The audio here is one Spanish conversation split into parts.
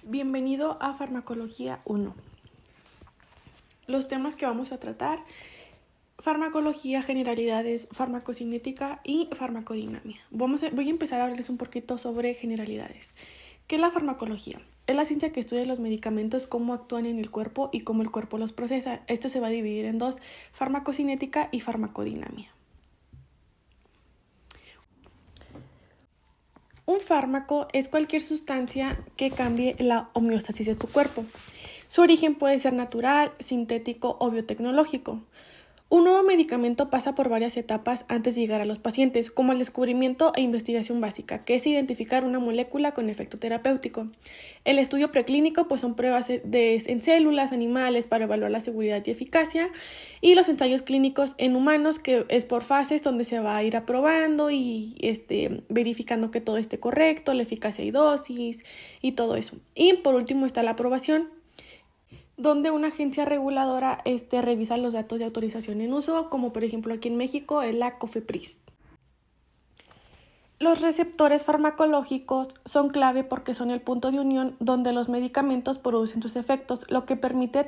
Bienvenido a Farmacología 1. Los temas que vamos a tratar: farmacología, generalidades, farmacocinética y farmacodinamia. Voy a empezar a hablarles un poquito sobre generalidades. ¿Qué es la farmacología? Es la ciencia que estudia los medicamentos, cómo actúan en el cuerpo y cómo el cuerpo los procesa. Esto se va a dividir en dos: farmacocinética y farmacodinamia. Un fármaco es cualquier sustancia que cambie la homeostasis de tu cuerpo. Su origen puede ser natural, sintético o biotecnológico. Un nuevo medicamento pasa por varias etapas antes de llegar a los pacientes, como el descubrimiento e investigación básica, que es identificar una molécula con efecto terapéutico. El estudio preclínico, pues son pruebas en células, animales, para evaluar la seguridad y eficacia, y los ensayos clínicos en humanos, que es por fases donde se va a ir aprobando y verificando que todo esté correcto, la eficacia y dosis y todo eso. Y por último está la aprobación, donde una agencia reguladora revisa los datos de autorización en uso, como por ejemplo aquí en México es la COFEPRIS. Los receptores farmacológicos son clave porque son el punto de unión donde los medicamentos producen sus efectos, lo que permite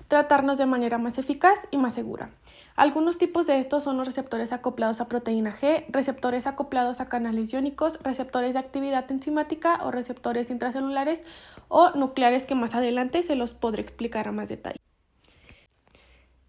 tratarnos de manera más eficaz y más segura. Algunos tipos de estos son los receptores acoplados a proteína G, receptores acoplados a canales iónicos, receptores de actividad enzimática o receptores intracelulares o nucleares, que más adelante se los podré explicar a más detalle.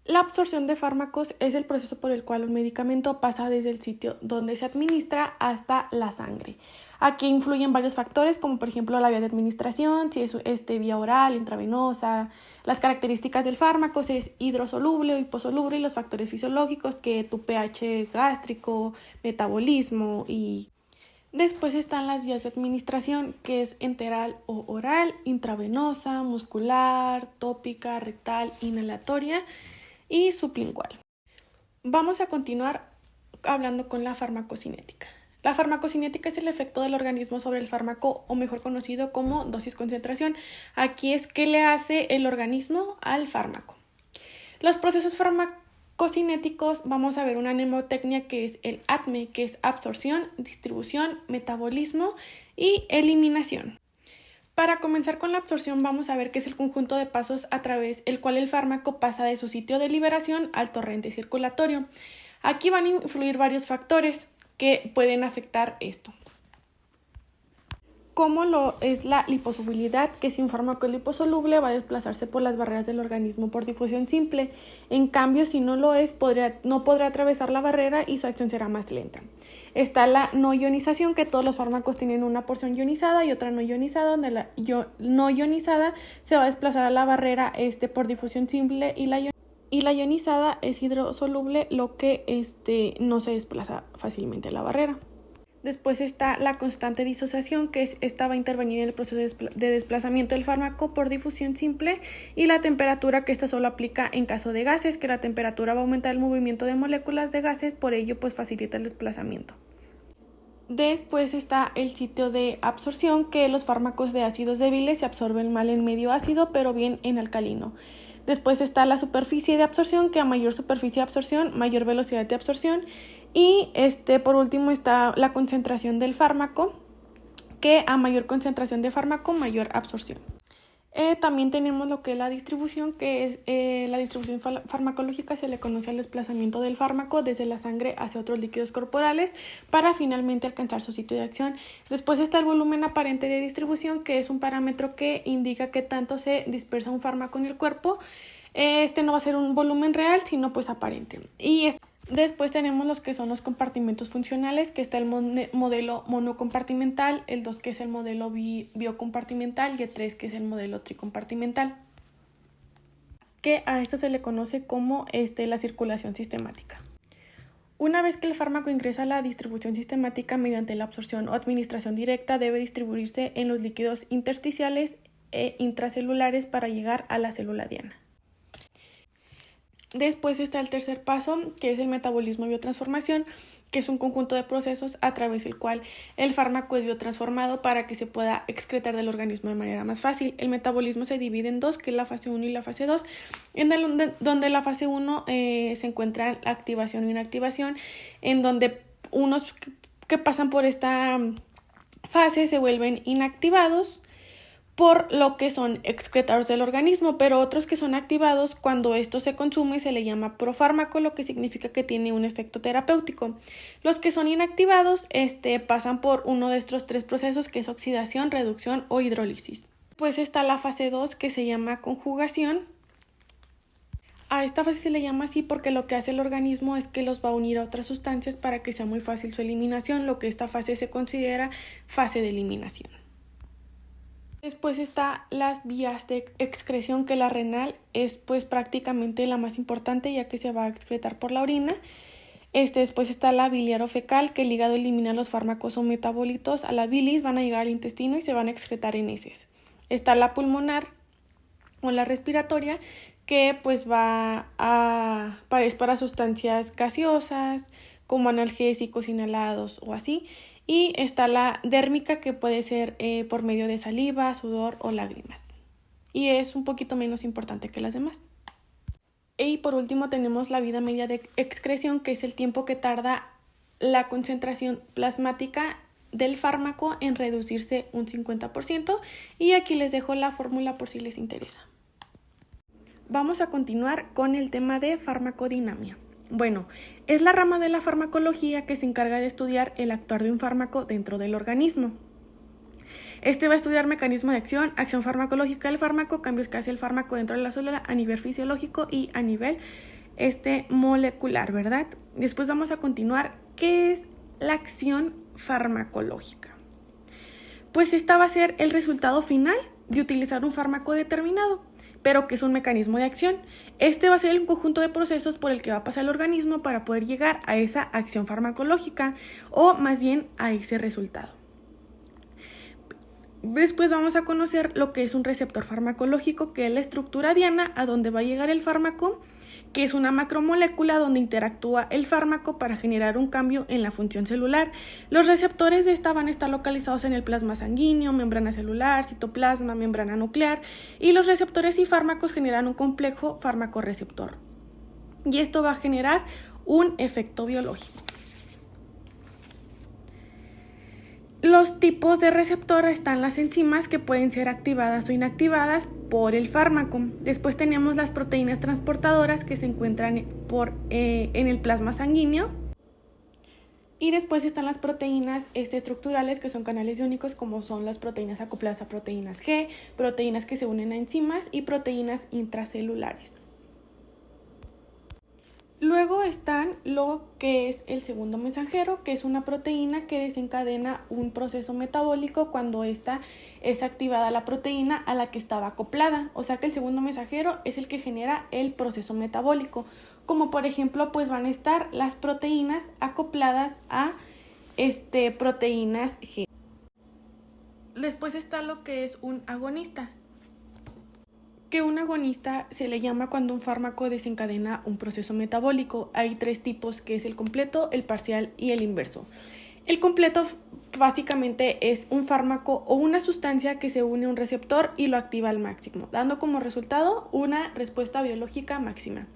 La absorción de fármacos es el proceso por el cual un medicamento pasa desde el sitio donde se administra hasta la sangre. Aquí influyen varios factores, como por ejemplo la vía de administración, si es vía oral, intravenosa, las características del fármaco, si es hidrosoluble o hiposoluble, y los factores fisiológicos, que tu pH gástrico, metabolismo. Y después están las vías de administración, que es enteral o oral, intravenosa, muscular, tópica, rectal, inhalatoria y sublingual. Vamos a continuar hablando con la farmacocinética. La farmacocinética es el efecto del organismo sobre el fármaco, o mejor conocido como dosis-concentración. Aquí es qué le hace el organismo al fármaco. Los procesos farmacocinéticos, vamos a ver una mnemotecnia que es el ADME, que es absorción, distribución, metabolismo y eliminación. Para comenzar con la absorción, vamos a ver qué es el conjunto de pasos a través el cual el fármaco pasa de su sitio de liberación al torrente circulatorio. Aquí van a influir varios factores que pueden afectar esto, como lo es la liposolubilidad, que si un fármaco es liposoluble va a desplazarse por las barreras del organismo por difusión simple. En cambio, si no lo es, no podrá atravesar la barrera y su acción será más lenta. Está la no ionización, que todos los fármacos tienen una porción ionizada y otra no ionizada, donde la no ionizada se va a desplazar a la barrera por difusión simple, y la ionizada es hidrosoluble, lo que no se desplaza fácilmente a la barrera. Después está la constante disociación, que esta va a intervenir en el proceso de desplazamiento del fármaco por difusión simple, y la temperatura, que esta solo aplica en caso de gases, que la temperatura va a aumentar el movimiento de moléculas de gases, por ello pues facilita el desplazamiento. Después está el sitio de absorción, que los fármacos de ácidos débiles se absorben mal en medio ácido, pero bien en alcalino. Después está la superficie de absorción, que a mayor superficie de absorción, mayor velocidad de absorción. Y por último está la concentración del fármaco, que a mayor concentración de fármaco, mayor absorción. También tenemos lo que es la distribución, que es la distribución farmacológica. Se le conoce al desplazamiento del fármaco desde la sangre hacia otros líquidos corporales para finalmente alcanzar su sitio de acción. Después está el volumen aparente de distribución, que es un parámetro que indica qué tanto se dispersa un fármaco en el cuerpo. No va a ser un volumen real, sino pues aparente. Y después tenemos los que son los compartimentos funcionales, que está el modelo monocompartimental, el 2 que es el modelo biocompartimental y el 3 que es el modelo tricompartimental, que a esto se le conoce como la circulación sistemática. Una vez que el fármaco ingresa a la distribución sistemática mediante la absorción o administración directa, debe distribuirse en los líquidos intersticiales e intracelulares para llegar a la célula diana. Después está el tercer paso, que es el metabolismo y biotransformación, que es un conjunto de procesos a través del cual el fármaco es biotransformado para que se pueda excretar del organismo de manera más fácil. El metabolismo se divide en dos, que es la fase 1 y la fase 2, donde la fase 1 se encuentra la activación e inactivación, en donde unos que pasan por esta fase se vuelven inactivados por lo que son excretados del organismo, pero otros que son activados cuando esto se consume se le llama profármaco, lo que significa que tiene un efecto terapéutico. Los que son inactivados pasan por uno de estos tres procesos, que es oxidación, reducción o hidrólisis. Pues está la fase 2, que se llama conjugación. A esta fase se le llama así porque lo que hace el organismo es que los va a unir a otras sustancias para que sea muy fácil su eliminación, lo que esta fase se considera fase de eliminación. Después está las vías de excreción, que la renal es pues prácticamente la más importante, ya que se va a excretar por la orina. Después está la biliar o fecal, que el hígado elimina los fármacos o metabolitos a la bilis, van a llegar al intestino y se van a excretar en heces. Está la pulmonar o la respiratoria, que pues es para sustancias gaseosas, como analgésicos inhalados o así. Y está la dérmica, que puede ser por medio de saliva, sudor o lágrimas. Y es un poquito menos importante que las demás. Y por último tenemos la vida media de excreción, que es el tiempo que tarda la concentración plasmática del fármaco en reducirse un 50%. Y aquí les dejo la fórmula por si les interesa. Vamos a continuar con el tema de farmacodinamia. Bueno, es la rama de la farmacología que se encarga de estudiar el actuar de un fármaco dentro del organismo. Va a estudiar mecanismo de acción, acción farmacológica del fármaco, cambios que hace el fármaco dentro de la célula a nivel fisiológico y a nivel molecular, ¿verdad? Después vamos a continuar. ¿Qué es la acción farmacológica? Pues esta va a ser el resultado final de utilizar un fármaco determinado, pero que es un mecanismo de acción. Va a ser un conjunto de procesos por el que va a pasar el organismo para poder llegar a esa acción farmacológica, o más bien a ese resultado. Después vamos a conocer lo que es un receptor farmacológico, que es la estructura diana a donde va a llegar el fármaco, que es una macromolécula donde interactúa el fármaco para generar un cambio en la función celular. Los receptores de esta van a estar localizados en el plasma sanguíneo, membrana celular, citoplasma, membrana nuclear, y los receptores y fármacos generan un complejo fármaco-receptor. Y esto va a generar un efecto biológico. Los tipos de receptor están las enzimas, que pueden ser activadas o inactivadas por el fármaco. Después tenemos las proteínas transportadoras, que se encuentran en el plasma sanguíneo. Y después están las proteínas estructurales, que son canales iónicos, como son las proteínas acopladas a proteínas G, proteínas que se unen a enzimas y proteínas intracelulares. Luego están lo que es el segundo mensajero, que es una proteína que desencadena un proceso metabólico cuando esta es activada la proteína a la que estaba acoplada. O sea que el segundo mensajero es el que genera el proceso metabólico. Como por ejemplo, pues van a estar las proteínas acopladas a proteínas G. Después está lo que es un agonista, que un agonista se le llama cuando un fármaco desencadena un proceso metabólico. Hay tres tipos, que es el completo, el parcial y el inverso. El completo básicamente es un fármaco o una sustancia que se une a un receptor y lo activa al máximo, dando como resultado una respuesta biológica máxima.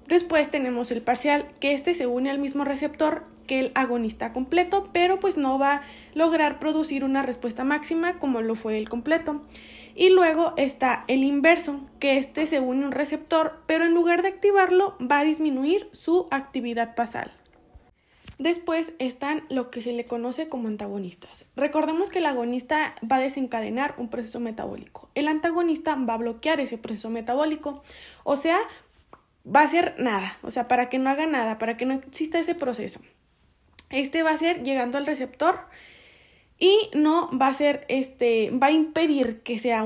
Después tenemos el parcial, que se une al mismo receptor que el agonista completo, pero pues no va a lograr producir una respuesta máxima como lo fue el completo. Y luego está el inverso, que se une a un receptor, pero en lugar de activarlo va a disminuir su actividad basal. Después están lo que se le conoce como antagonistas. Recordemos que el agonista va a desencadenar un proceso metabólico. El antagonista va a bloquear ese proceso metabólico, o sea, va a hacer nada, o sea, para que no haga nada, para que no exista ese proceso. Va a ser llegando al receptor y no va a ser, va a impedir que se haga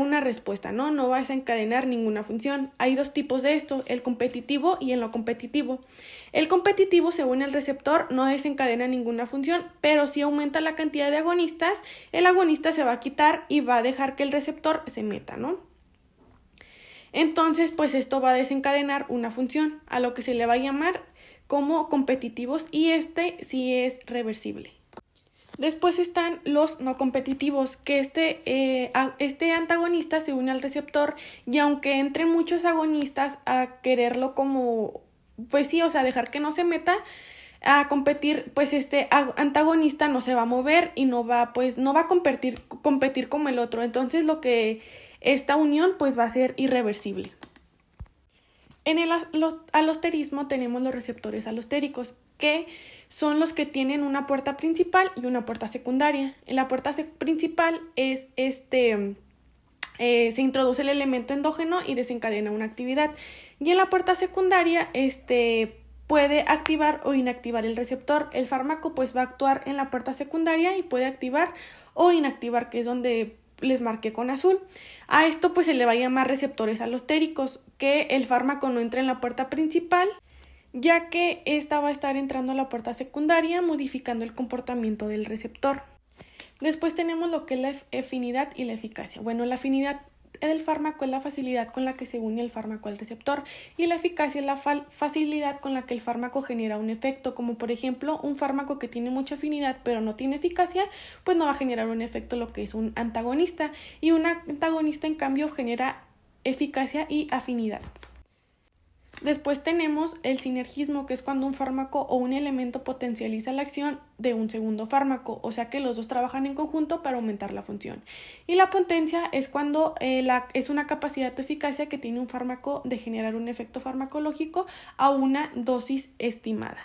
una respuesta, no va a desencadenar ninguna función. Hay dos tipos de esto, el competitivo y el no competitivo. El competitivo se une al receptor, no desencadena ninguna función, pero si aumenta la cantidad de agonistas, el agonista se va a quitar y va a dejar que el receptor se meta, ¿no? Entonces, pues esto va a desencadenar una función, a lo que se le va a llamar como competitivos, y sí es reversible. Después están los no competitivos, que este antagonista se une al receptor y aunque entren muchos agonistas a quererlo como, pues sí, o sea, dejar que no se meta, a competir, pues antagonista no se va a mover y no va a competir como el otro. Entonces esta unión pues va a ser irreversible. En el alosterismo tenemos los receptores alostéricos, que son los que tienen una puerta principal y una puerta secundaria. En la puerta principal se introduce el elemento endógeno y desencadena una actividad. Y en la puerta secundaria puede activar o inactivar el receptor. El fármaco pues va a actuar en la puerta secundaria y puede activar o inactivar, que es donde les marqué con azul. A esto pues se le va a llamar receptores alostéricos, que el fármaco no entra en la puerta principal, ya que esta va a estar entrando a la puerta secundaria, modificando el comportamiento del receptor. Después tenemos lo que es la afinidad y la eficacia. Bueno, la afinidad del fármaco es la facilidad con la que se une el fármaco al receptor, y la eficacia es la facilidad con la que el fármaco genera un efecto. Como por ejemplo, un fármaco que tiene mucha afinidad pero no tiene eficacia, pues no va a generar un efecto, lo que es un antagonista, y un antagonista en cambio genera eficacia y afinidad. Después tenemos el sinergismo, que es cuando un fármaco o un elemento potencializa la acción de un segundo fármaco, o sea que los dos trabajan en conjunto para aumentar la función. Y la potencia es cuando es una capacidad de eficacia que tiene un fármaco de generar un efecto farmacológico a una dosis estimada.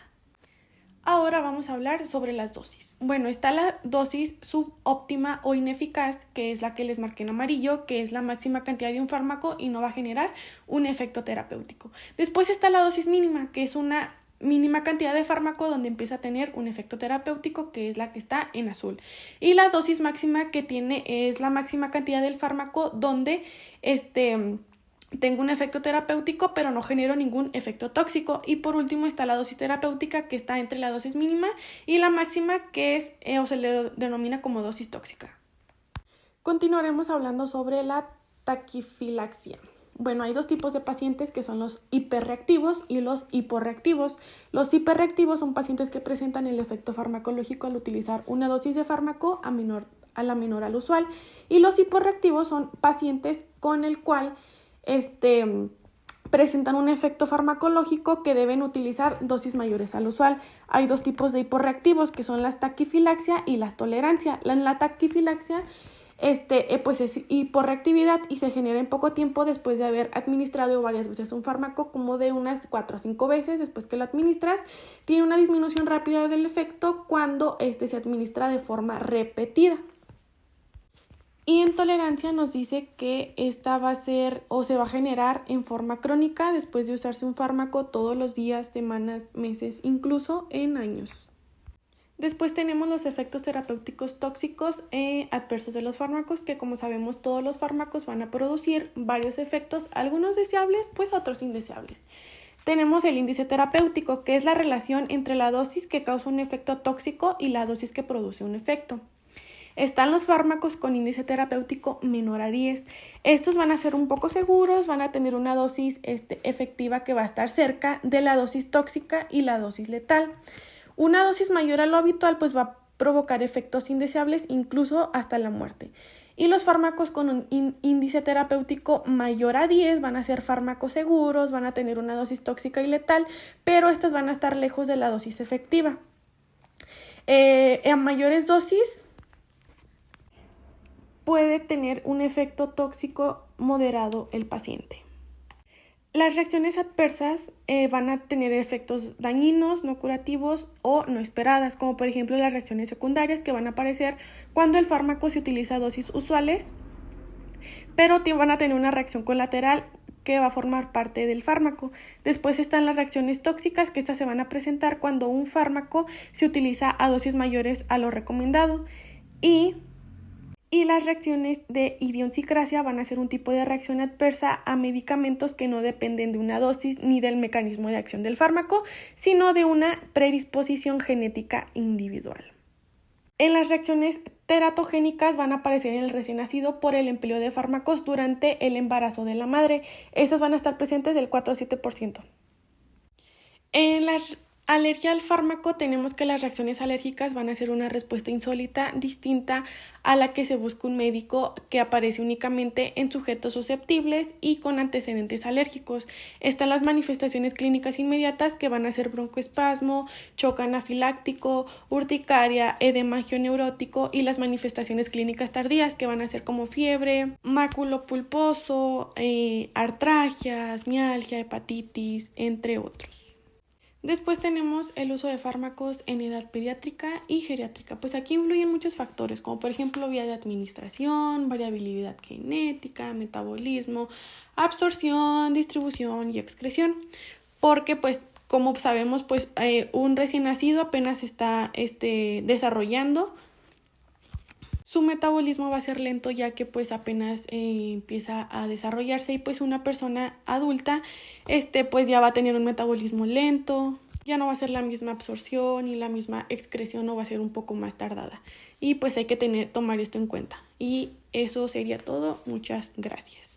Ahora vamos a hablar sobre las dosis. Bueno, está la dosis subóptima o ineficaz, que es la que les marqué en amarillo, que es la máxima cantidad de un fármaco y no va a generar un efecto terapéutico. Después está la dosis mínima, que es una mínima cantidad de fármaco donde empieza a tener un efecto terapéutico, que es la que está en azul. Y la dosis máxima que tiene es la máxima cantidad del fármaco donde tengo un efecto terapéutico pero no genero ningún efecto tóxico. Y por último está la dosis terapéutica, que está entre la dosis mínima y la máxima, que es o se le denomina como dosis tóxica. Continuaremos hablando sobre la taquifilaxia. Bueno, hay dos tipos de pacientes, que son los hiperreactivos y los hiporreactivos. Los hiperreactivos son pacientes que presentan el efecto farmacológico al utilizar una dosis de fármaco a la menor al usual, y los hiporreactivos son pacientes con el cual presentan un efecto farmacológico que deben utilizar dosis mayores al usual. Hay dos tipos de hiporreactivos, que son la taquifilaxia y la tolerancia. La taquifilaxia pues es hiporreactividad y se genera en poco tiempo después de haber administrado varias veces un fármaco, como de unas 4 a 5 veces después que lo administras. Tiene una disminución rápida del efecto cuando se administra de forma repetida. Y en tolerancia nos dice que esta va a ser o se va a generar en forma crónica después de usarse un fármaco todos los días, semanas, meses, incluso en años. Después tenemos los efectos terapéuticos tóxicos adversos de los fármacos, que como sabemos todos los fármacos van a producir varios efectos, algunos deseables, pues otros indeseables. Tenemos el índice terapéutico, que es la relación entre la dosis que causa un efecto tóxico y la dosis que produce un efecto. Están los fármacos con índice terapéutico menor a 10. Estos van a ser un poco seguros, van a tener una dosis efectiva que va a estar cerca de la dosis tóxica y la dosis letal. Una dosis mayor a lo habitual pues va a provocar efectos indeseables, incluso hasta la muerte. Y los fármacos con un índice terapéutico mayor a 10 van a ser fármacos seguros, van a tener una dosis tóxica y letal, pero estas van a estar lejos de la dosis efectiva. A mayores dosis puede tener un efecto tóxico moderado el paciente. Las reacciones adversas van a tener efectos dañinos, no curativos o no esperadas, como por ejemplo las reacciones secundarias, que van a aparecer cuando el fármaco se utiliza a dosis usuales, pero van a tener una reacción colateral que va a formar parte del fármaco. Después están las reacciones tóxicas, que estas se van a presentar cuando un fármaco se utiliza a dosis mayores a lo recomendado. Y las reacciones de idiosincrasia van a ser un tipo de reacción adversa a medicamentos que no dependen de una dosis ni del mecanismo de acción del fármaco, sino de una predisposición genética individual. En las reacciones teratogénicas van a aparecer en el recién nacido por el empleo de fármacos durante el embarazo de la madre. Estas van a estar presentes del 4 a 7%. En las Alergia al fármaco, tenemos que las reacciones alérgicas van a ser una respuesta insólita, distinta a la que se busca un médico, que aparece únicamente en sujetos susceptibles y con antecedentes alérgicos. Están las manifestaciones clínicas inmediatas, que van a ser broncoespasmo, choque anafiláctico, urticaria, edema angioneurótico, y las manifestaciones clínicas tardías, que van a ser como fiebre, máculo pulposo, artralgias, mialgia, hepatitis, entre otros. Después tenemos el uso de fármacos en edad pediátrica y geriátrica. Pues aquí influyen muchos factores, como por ejemplo vía de administración, variabilidad genética, metabolismo, absorción, distribución y excreción. Porque pues como sabemos, pues un recién nacido apenas está desarrollando. Su metabolismo va a ser lento, ya que pues apenas empieza a desarrollarse, y pues una persona adulta pues ya va a tener un metabolismo lento, ya no va a ser la misma absorción y la misma excreción, o va a ser un poco más tardada, y pues hay que tomar esto en cuenta. Y eso sería todo. Muchas gracias.